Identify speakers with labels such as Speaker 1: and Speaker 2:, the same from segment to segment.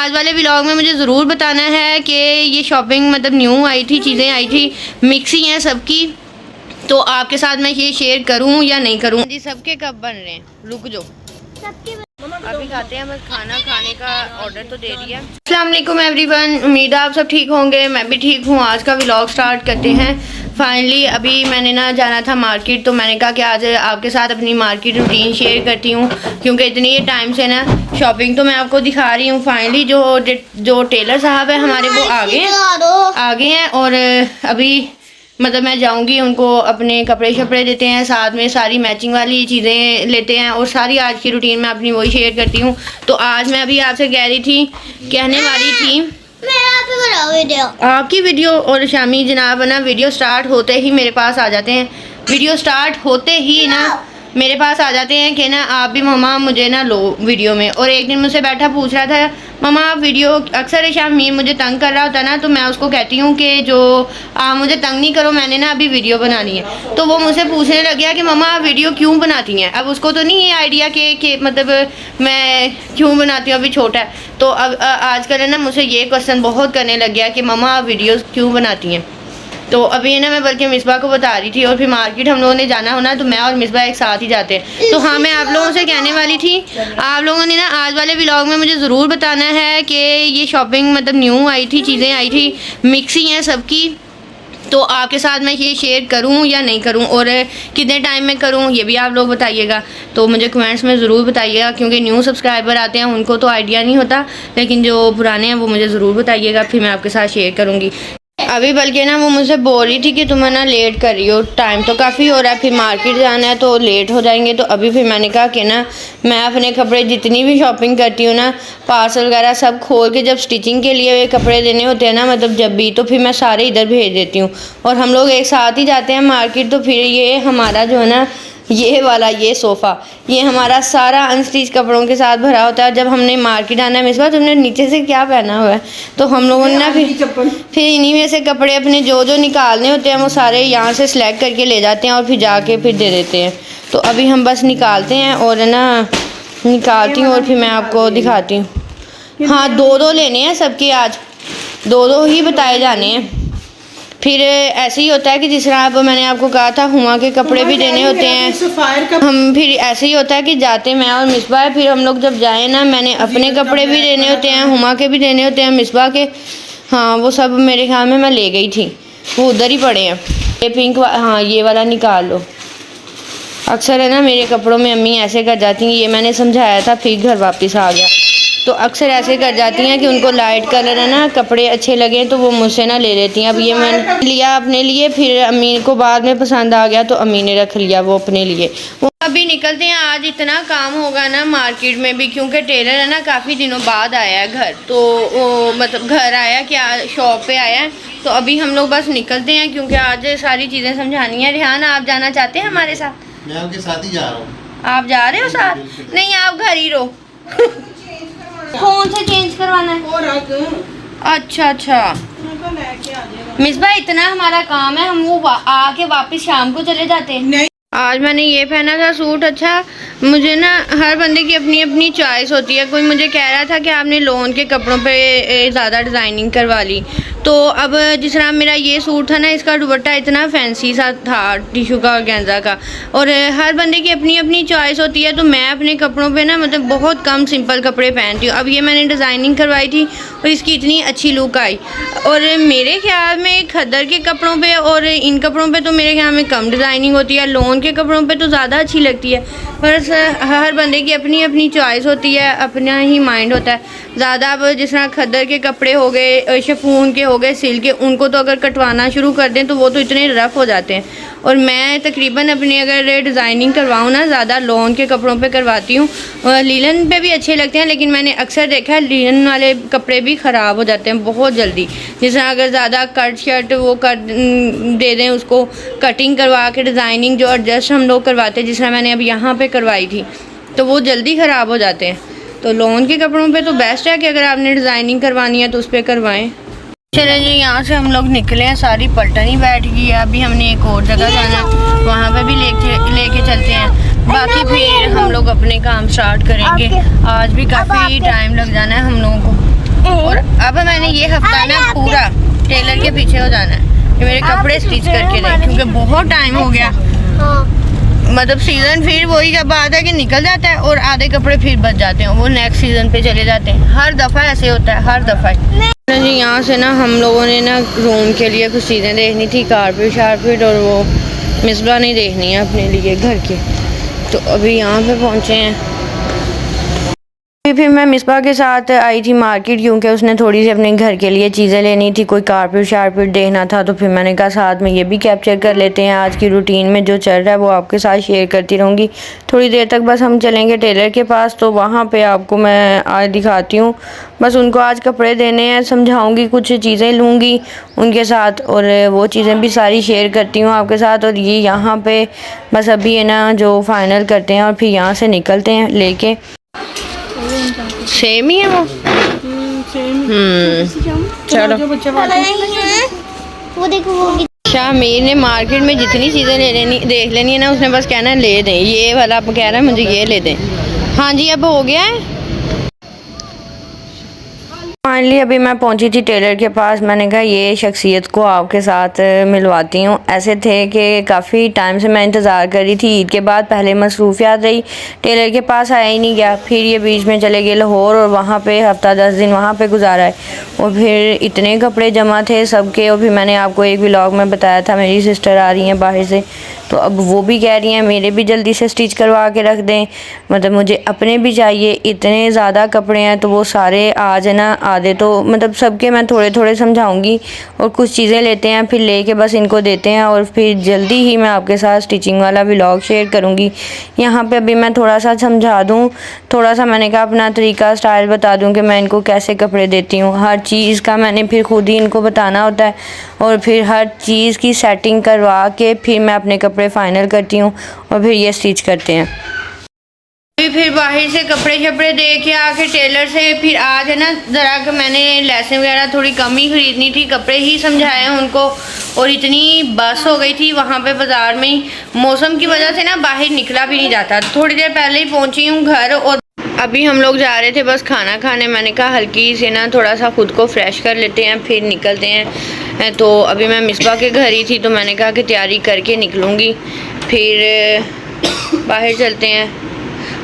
Speaker 1: आज वाले व्लॉग में मुझे ज़रूर बताना है कि ये शॉपिंग मतलब न्यू आई थी, चीज़ें आई थी, मिक्सी हैं सबकी, तो आपके साथ मैं ये शेयर करूं या नहीं करूं। जी सबके कब बन रहे हैं, रुक जाओ अभी खाते हैं, बस खाना खाने का ऑर्डर तो दे दिया। अस्सलाम वालेकुम एवरीवन, उम्मीद है आप सब ठीक होंगे, मैं भी ठीक हूँ। आज का व्लॉग स्टार्ट करते हैं। फाइनली अभी मैंने ना जाना था मार्केट, तो मैंने कहा कि आज आपके साथ अपनी मार्केट रूटीन शेयर करती हूँ, क्योंकि इतनी टाइम से ना शॉपिंग तो मैं आपको दिखा रही हूँ। फाइनली जो टेलर साहब है हमारे वो आ गए हैं और अभी मतलब मैं जाऊंगी, उनको अपने कपड़े शपड़े देते हैं, साथ में सारी मैचिंग वाली चीज़ें लेते हैं और सारी आज की रूटीन में अपनी वही शेयर करती हूँ। तो आज मैं अभी आपसे कहने वाली थी आपकी वीडियो, और शामी जनाब ना वीडियो स्टार्ट होते ही मेरे पास आ जाते हैं, वीडियो स्टार्ट होते ही ना मेरे पास आ जाते हैं कि ना आप भी मम्मा मुझे ना लो वीडियो में। और एक दिन मुझसे बैठा पूछ रहा था मम्मा आप वीडियो, अक्सर शामी मुझे तंग कर रहा होता ना, तो मैं उसको कहती हूँ कि जो आप मुझे तंग नहीं करो, मैंने ना अभी वीडियो बनानी है। तो वो मुझसे पूछने लग गया कि मम्मा आप वीडियो क्यों बनाती हैं। अब उसको तो नहीं ये आइडिया कि मतलब मैं क्यों बनाती हूँ, अभी छोटा है। तो अब आजकल ना मुझसे ये क्वेश्चन बहुत करने लग गया कि मम्मा आप वीडियोज़ क्यों बनाती हैं। तो अभी ना मैं बल्कि मिसबा को बता रही थी, और फिर मार्केट हम लोगों ने जाना होना तो मैं और मिसबा एक साथ ही जाते हैं। तो हाँ, मैं आप लोगों से कहने वाली थी, आप लोगों ने ना आज वाले व्लॉग में मुझे ज़रूर बताना है कि ये शॉपिंग मतलब न्यू आई थी, चीज़ें आई थी, मिक्सी हैं सबकी, तो आपके साथ मैं ये शेयर करूं या नहीं करूं, और कितने टाइम में करूं ये भी आप लोग बताइएगा। तो मुझे कमेंट्स में ज़रूर बताइएगा, क्योंकि न्यू सब्सक्राइबर आते हैं उनको तो आइडिया नहीं होता, लेकिन जो पुराने हैं वो मुझे ज़रूर बताइएगा, फिर मैं आपके साथ शेयर करूँगी। अभी बल्कि ना वो मुझसे बोल रही थी कि तुम ना लेट कर रही हो, टाइम तो काफ़ी हो रहा है, फिर मार्केट जाना है तो लेट हो जाएंगे। तो अभी फिर मैंने कहा कि ना मैं अपने कपड़े जितनी भी शॉपिंग करती हूँ ना, पार्सल वगैरह सब खोल के जब स्टिचिंग के लिए कपड़े देने होते हैं ना, मतलब जब भी, तो फिर मैं सारे इधर भेज देती हूँ और हम लोग एक साथ ही जाते हैं मार्केट। तो फिर ये हमारा जो है ना ये सोफ़ा, ये हमारा सारा अनस्टिच कपड़ों के साथ भरा होता है। जब हमने मार्केट आना है, मिसबा तुमने नीचे से क्या पहना हुआ है, तो हम लोगों ने ना फिर इन्हीं में से कपड़े अपने जो निकालने होते हैं वो सारे यहाँ से सिलेक्ट करके ले जाते हैं और फिर जाके फिर दे देते हैं। तो अभी हम बस निकालते हैं और ना निकालती हूँ और फिर मैं आपको दिखाती हूँ। हाँ, 2-2 लेने हैं सबके, आज 2-2 ही बताए जाने हैं। फिर ऐसे ही होता है कि जिस तरह आप मैंने आपको कहा था हुमा के कपड़े भी देने होते हैं, हम फिर ऐसे ही होता है कि जाते मैं और मिसबा है, फिर हम लोग जब जाए ना, मैंने अपने कपड़े भी देने होते हैं, हुमा के भी देने होते हैं, मिसबा के, हाँ वो सब मेरे ख्याल में मैं ले गई थी, वो उधर ही पड़े हैं। ये पिंक हाँ ये वाला निकाल लो। अक्सर है ना मेरे कपड़ों में अम्मी ऐसे कर जाती हैं, ये मैंने समझाया था, फिर घर वापस आ गया, तो अक्सर ऐसे कर जाती हैं कि उनको लाइट कलर है ना कपड़े अच्छे लगे तो वो मुझसे ना ले लेती हैं। अब ये मैंने लिया अपने लिए, फिर अम्मी को बाद में पसंद आ गया तो अम्मी ने रख लिया वो अपने लिए। वो अभी निकलते हैं, आज इतना काम होगा ना मार्केट में भी, क्योंकि टेलर है ना काफ़ी दिनों बाद आया है घर, तो वो मतलब घर आया क्या शॉप पे आया है। तो अभी हम लोग बस निकलते हैं, क्योंकि आज सारी चीज़ें समझानी है। रिहान आप जाना चाहते हैं हमारे साथ?
Speaker 2: मैं आपके साथ ही जा रहा हूँ।
Speaker 1: आप जा रहे हो साथ? नहीं, आप घर ही रहो। कौन सा चेंज करवाना है? अच्छा मिसबा, इतना हमारा काम है, हम वो आके वापस शाम को चले जाते हैं। नहीं, आज मैंने ये पहना था सूट। अच्छा, मुझे ना हर बंदे की अपनी अपनी चॉइस होती है। कोई मुझे कह रहा था कि आपने लोन के कपड़ों पे ज़्यादा डिज़ाइनिंग करवा ली, तो अब जिस तरह मेरा ये सूट था ना, इसका दुपट्टा इतना फैंसी सा था, टिशू का और गेंजा का, और हर बंदे की अपनी अपनी चॉइस होती है। तो मैं अपने कपड़ों पे ना मतलब बहुत कम सिंपल कपड़े पहनती हूँ। अब ये मैंने डिज़ाइनिंग करवाई थी और इसकी इतनी अच्छी लुक आई, और मेरे ख्याल में खद्दर के कपड़ों पे और इन कपड़ों पे तो मेरे ख्याल में कम डिज़ाइनिंग होती है, लोन के कपड़ों पे तो ज़्यादा अच्छी लगती है। पर हर बंदे की अपनी अपनी चॉइस होती है, अपना ही माइंड होता है। ज़्यादा अब जिस तरह खद्दर के कपड़े हो गए, शिफॉन के हो गए, सिल्क के, उनको तो अगर कटवाना शुरू कर दें तो वो तो इतने रफ़ हो जाते हैं। और मैं तकरीबन अपनी अगर डिज़ाइनिंग करवाऊँ ना, ज़्यादा लोन के कपड़ों पे करवाती हूँ। लीलन पे भी अच्छे लगते हैं, लेकिन मैंने अक्सर देखा है लीलन वाले कपड़े भी ख़राब हो जाते हैं बहुत जल्दी। जैसे अगर ज़्यादा कट शर्ट वो कर दे दें, उसको कटिंग करवा के डिज़ाइनिंग जो एडजस्ट हम लोग करवाते हैं, जिस तरह मैंने अब यहाँ पे करवाई थी, तो वो जल्दी ख़राब हो जाते हैं। तो लोन के कपड़ों पे तो बेस्ट है कि अगर आपने डिज़ाइनिंग करवानी है तो उस पर करवाएं। चले जी, यहाँ से हम लोग निकले हैं, सारी पलटन ही बैठ गई है। अभी हमने एक और जगह जाना है, वहाँ पे भी लेके चलते हैं, बाकी फिर हम लोग अपने काम स्टार्ट करेंगे। आज भी काफ़ी टाइम लग जाना है हम लोगों को। मैंने ये हफ्ता ना पूरा टेलर के पीछे हो जाना है कि मेरे कपड़े स्टिच करके दें, क्योंकि बहुत टाइम हो गया। मतलब सीज़न फिर वही जब आता है कि निकल जाता है और आधे कपड़े फिर बच जाते हैं, वो नेक्स्ट सीज़न पे चले जाते हैं। हर दफ़ा ऐसे होता है, हर दफ़ा जी। यहाँ से ना हम लोगों ने ना रूम के लिए कुछ चीज़ें देखनी थी, कारपेट शारपेट, और वो मिसबा नहीं देखनी है अपने लिए घर के, तो अभी यहाँ पे पहुँचे हैं। फिर मैं मिसबा के साथ आई थी मार्केट, क्योंकि उसने थोड़ी सी अपने घर के लिए चीज़ें लेनी थी, कोई कारपेट शारपेट देखना था, तो फिर मैंने कहा साथ में ये भी कैप्चर कर लेते हैं। आज की रूटीन में जो चल रहा है वो आपके साथ शेयर करती रहूँगी। थोड़ी देर तक बस हम चलेंगे टेलर के पास, तो वहाँ पे आपको मैं आज दिखाती हूँ। बस उनको आज कपड़े देने हैं, समझाऊँगी, कुछ चीज़ें लूँगी उनके साथ, और वो चीज़ें भी सारी शेयर करती हूँ आपके साथ। और ये यहाँ पे बस अभी है ना जो फाइनल करते हैं और फिर यहाँ से निकलते हैं लेके। सेम ही है वो। चलो।
Speaker 3: वो देखो वो
Speaker 1: शामीर ने मार्केट में जितनी चीज़ें देख लेनी है ना, उसने बस कहना है ले दें। ये वाला आप कह रहा है मुझे ये ले दें। हाँ जी, अब हो गया है। फाइनली अभी मैं पहुंची थी टेलर के पास। मैंने कहा ये शख्सियत को आपके साथ मिलवाती हूँ। ऐसे थे कि काफ़ी टाइम से मैं इंतज़ार कर रही थी। ईद के बाद पहले मसरूफियात रही, टेलर के पास आया ही नहीं गया। फिर ये बीच में चले गए लाहौर, और वहाँ पे हफ्ता 10 दिन वहाँ पे गुजारा है। और फिर इतने कपड़े जमा थे सबके। और फिर मैंने आपको एक व्लॉग में बताया था मेरी सिस्टर आ रही हैं बाहर से, तो अब वो भी कह रही हैं मेरे भी जल्दी से स्टिच करवा के रख दें। मतलब मुझे अपने भी चाहिए, इतने ज़्यादा कपड़े हैं, तो वो सारे आज है ना आधे तो मतलब सबके मैं थोड़े थोड़े समझाऊंगी, और कुछ चीज़ें लेते हैं फिर लेके बस इनको देते हैं, और फिर जल्दी ही मैं आपके साथ स्टिचिंग वाला व्लॉग शेयर करूंगी। यहाँ पे अभी मैं थोड़ा सा समझा दूँ, थोड़ा सा मैंने कहा अपना तरीका स्टाइल बता दूँ कि मैं इनको कैसे कपड़े देती हूँ। हर चीज़ का मैंने फिर खुद ही इनको बताना होता है, और फिर हर चीज़ की सेटिंग करवा के फिर मैं अपने कपड़े फाइनल करती हूँ, और फिर ये स्टिच करते हैं। फिर बाहर से कपड़े शपड़े दे के आके टेलर से फिर आज है ना ज़रा कि मैंने लेसें वगैरह थोड़ी कम ही ख़रीदनी थी, कपड़े ही समझाए हैं उनको। और इतनी बस हो गई थी वहाँ पे बाज़ार में ही, मौसम की वजह से ना बाहर निकला भी नहीं जाता। थोड़ी देर पहले ही पहुँची हूँ घर, और अभी हम लोग जा रहे थे बस खाना खाने। मैंने कहा हल्की से ना थोड़ा सा ख़ुद को फ्रेश कर लेते हैं फिर निकलते हैं। तो अभी मैं मिसबा के घर ही थी, तो मैंने कहा कि तैयारी करके निकलूँगी, फिर बाहर चलते हैं।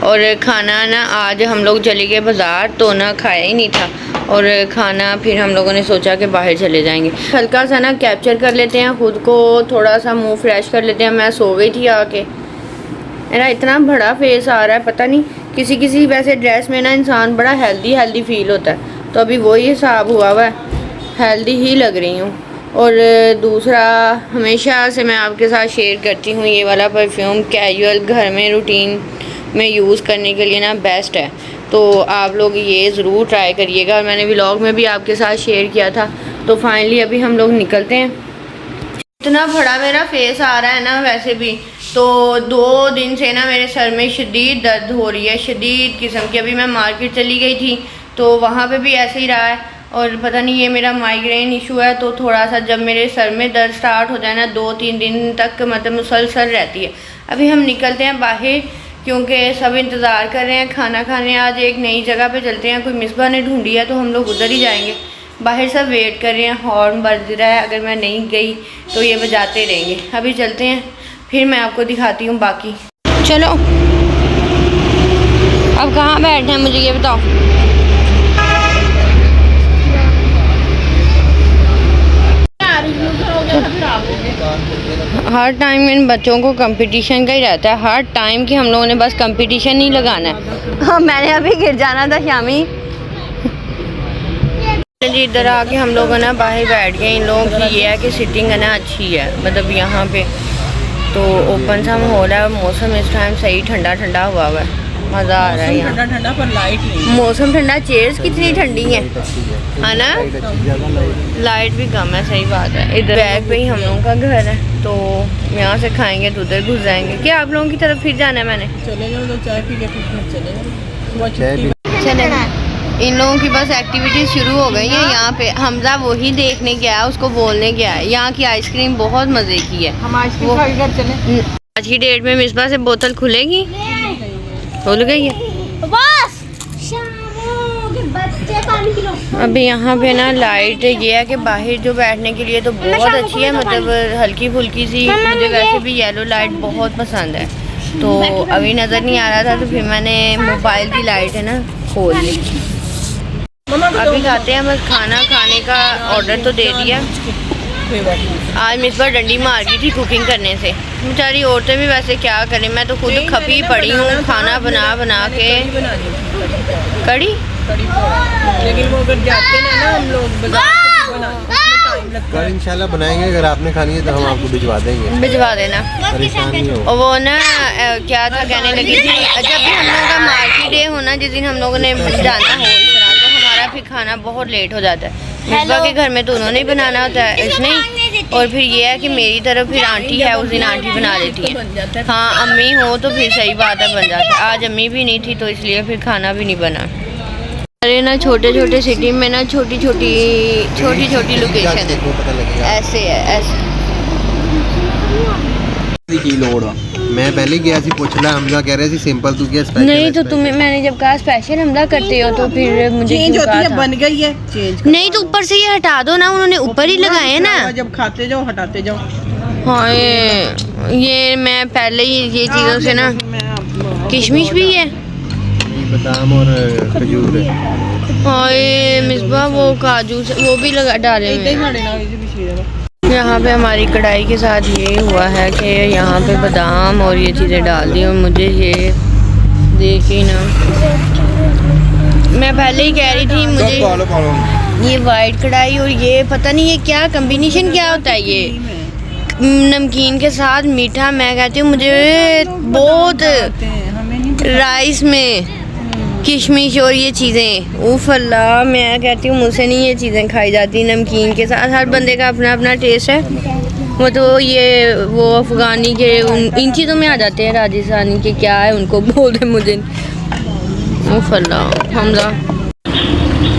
Speaker 1: और खाना ना आज हम लोग चले गए बाज़ार, तो ना खाया ही नहीं था, और खाना फिर हम लोगों ने सोचा कि बाहर चले जाएंगे। हल्का सा ना कैप्चर कर लेते हैं ख़ुद को, थोड़ा सा मुंह फ्रेश कर लेते हैं। मैं सो गई थी आके, मेरा इतना बड़ा फेस आ रहा है, पता नहीं किसी किसी वैसे ड्रेस में ना इंसान बड़ा हेल्दी फील होता है, तो अभी वही हिसाब हुआ हुआ है, हेल्दी ही लग रही हूँ। और दूसरा, हमेशा से मैं आपके साथ शेयर करती हूँ ये वाला परफ्यूम, कैजुअल घर में रूटीन में यूज़ करने के लिए ना बेस्ट है, तो आप लोग ये ज़रूर ट्राई करिएगा। और मैंने व्लॉग में भी आपके साथ शेयर किया था। तो फाइनली अभी हम लोग निकलते हैं। इतना बड़ा मेरा फेस आ रहा है ना वैसे भी, तो 2 दिन से ना मेरे सर में शदीद दर्द हो रही है, शदीद किस्म की। अभी मैं मार्केट चली गई थी तो वहाँ पे भी ऐसे ही रहा है, और पता नहीं ये मेरा माइग्रेन इशू है। तो थोड़ा सा जब मेरे सर में दर्द स्टार्ट हो जाए ना 2-3 दिन तक मतलब मुसलसल रहती है। अभी हम निकलते हैं बाहर, क्योंकि सब इंतज़ार कर रहे हैं खाना खाने। आज एक नई जगह पे चलते हैं, कोई मिसबा ने ढूंढी है, तो हम लोग उधर ही जाएंगे। बाहर सब वेट कर रहे हैं, हॉर्न बज रहा है, अगर मैं नहीं गई तो ये बजाते रहेंगे। अभी चलते हैं, फिर मैं आपको दिखाती हूँ बाकी। चलो अब कहाँ बैठना है मुझे ये बताओ। हर टाइम इन बच्चों को कंपटीशन का ही रहता है, हर टाइम कि हम लोगों ने बस कंपटीशन नहीं लगाना है। हाँ, मैंने अभी गिर जाना था शामी जी। इधर आके हम लोग ना बाहर बैठ गए। इन लोगों की ये है कि सिटिंग है ना अच्छी है, मतलब यहाँ पे तो ओपन सा माहौल है। मौसम इस टाइम सही ठंडा ठंडा हुआ है, मज़ा आ रहा है यहाँ।
Speaker 4: ठंडा पर लाइट नहीं,
Speaker 1: मौसम ठंडा, चेयर्स कितनी ठंडी है ना, लाइट भी कम है, सही बात है। इधर बैक पे ही हम लोगों का घर है, तो यहाँ से खाएंगे तो उधर घुस जाएंगे। क्या आप लोगों की तरफ फिर जाना है? मैंने
Speaker 4: चले जाओ तो चाय पी के फिर घर चले जाओ।
Speaker 1: चले। इन लोगों की बस एक्टिविटीज़ शुरू हो गई हैं यहाँ पे। हमजा वही देखने गया, उसको बोलने गया है। यहाँ की आइसक्रीम बहुत मज़े की है।
Speaker 4: हम आइसक्रीम खा के घर चले।
Speaker 1: आज की डेट में मिसबा से बोतल खुलेगी, खुल गई है।
Speaker 3: बस शामों के बच्चे पानी पी लो।
Speaker 1: अभी यहाँ पे ना लाइट ये है कि बाहर जो बैठने के लिए तो बहुत अच्छी है, मतलब हल्की फुल्की सी। मुझे वैसे भी येलो लाइट बहुत पसंद है, तो अभी नज़र नहीं आ रहा था तो फिर मैंने मोबाइल की लाइट है ना खोल ली। अभी खाते हैं, बस खाना खाने का ऑर्डर तो दे दिया। आज मिसबा डंडी मार गई थी कुकिंग करने से। बेचारी औरतें भी वैसे क्या करें, मैं तो खुद खपी पड़ी हूँ खाना बना बना के। कड़ी
Speaker 4: लेकिन वो अगर जाते ना हम लोग बाजार से बना उसमें टाइम लगता है।
Speaker 2: इंशाल्लाह बनाएंगे, अगर आपने खानी है तो हम आपको भिजवा देंगे।
Speaker 1: भिजवा देना,
Speaker 2: परेशान नहीं हो।
Speaker 1: और वो ना क्या था कहने लगी थी, जब भी हम लोगों का मार्केट डे होना, जिस दिन हम लोगों ने जाना हो इस तरह, तो हमारा फिर खाना बहुत लेट हो जाता है। मिसबा के घर में तो उन्होंने ही बनाना होता है इसने, और फिर ये है कि मेरी तरफ फिर आंटी है, उस दिन आंटी बना देती है। हाँ अम्मी हो तो फिर सही बात है, बन जाता है। आज अम्मी भी नहीं थी तो इसलिए फिर खाना भी नहीं बना। अरे ना छोटे छोटे सिटी में ना छोटी छोटी लोकेशन
Speaker 2: देखो पता लगेगा।
Speaker 1: ऐसे है ऐसे।
Speaker 2: की लोड मैं पहले गया सी पूछला, हमला कह रहे थे सिंपल, तू क्या स्पेशल?
Speaker 1: नहीं तो तुम्हें मैंने जब कहा स्पेशल हमला करते हो तो फिर मुझे
Speaker 4: चेंज
Speaker 1: क्यों
Speaker 4: होती
Speaker 1: कहा
Speaker 4: है,
Speaker 1: था?
Speaker 4: बन गई है चेंज।
Speaker 1: नहीं तो ऊपर से ये हटा दो ना, उन्होंने ऊपर ही लगाए हैं ना।
Speaker 4: जब खाते जाओ हटाते जाओ।
Speaker 1: हाँ ये मैं पहले ही ये चीज़ों से ना, किशमिश भी है,
Speaker 2: बादाम और खजूर है।
Speaker 1: हाँ ये मिसबा वो काजू से वो भी लगा डाले हुए हैं। यहाँ पे हमारी कढ़ाई के साथ ये हुआ है कि यहाँ पे बादाम और ये चीज़ें डाल दी, और मुझे ये देखी ना, मैं पहले ही कह रही थी मुझे ये वाइट कढ़ाई और ये पता नहीं ये क्या कम्बिनेशन क्या होता है, ये नमकीन के साथ मीठा। मैं कहती हूँ मुझे बहुत राइस में किशमिश और ये चीज़ें, उफ़ अल्लाह, मैं कहती हूँ मुझसे नहीं ये चीज़ें खाई जाती नमकीन के साथ। हर बंदे का अपना अपना टेस्ट है। वो तो ये वो अफ़गानी के इन चीज़ों में आ जाते हैं, राजस्थानी के क्या है उनको बोलते मुझे, उफ़ अल्लाह। हमला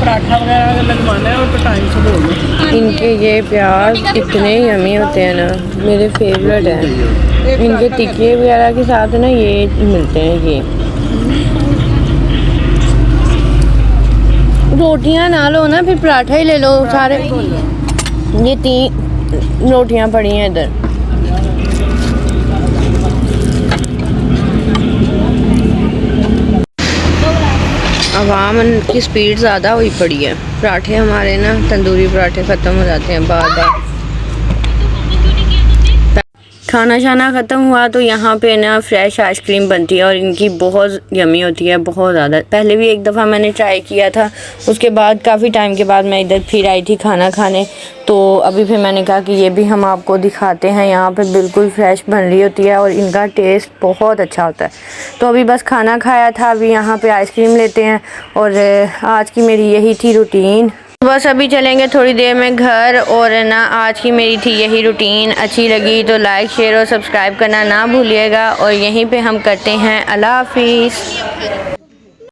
Speaker 4: पराठा वगैरह अगर लगवाना है और तो टाइम से बोल दो।
Speaker 1: इनके ये प्याज इतने यमी होते हैं ना, मेरे फेवरेट हैं। इनके टिक्के वगैरह के साथ ना ये मिलते हैं, ये रोटियां ना लो ना फिर पराठा ही ले लो सारे। ये 3 रोटियां पड़ी हैं इधर। अवाम की स्पीड ज़्यादा हुई पड़ी है। पराठे हमारे ना तंदूरी पराठे ख़त्म हो जाते हैं बार बार। खाना शाना ख़त्म हुआ तो यहाँ पे ना फ्रेश आइसक्रीम बनती है और इनकी बहुत यमी होती है, बहुत ज़्यादा। पहले भी एक दफ़ा मैंने ट्राई किया था, उसके बाद काफ़ी टाइम के बाद मैं इधर फिर आई थी खाना खाने, तो अभी फिर मैंने कहा कि ये भी हम आपको दिखाते हैं। यहाँ पे बिल्कुल फ्रेश बन रही होती है और इनका टेस्ट बहुत अच्छा होता है। तो अभी बस खाना खाया था, अभी यहाँ पे आइसक्रीम लेते हैं, और आज की मेरी यही थी रूटीन। बस अभी चलेंगे थोड़ी देर में घर, और ना आज की मेरी थी यही रूटीन। अच्छी लगी तो लाइक शेयर और सब्सक्राइब करना ना भूलिएगा, और यहीं पे हम करते हैं अल्लाह हाफिज़।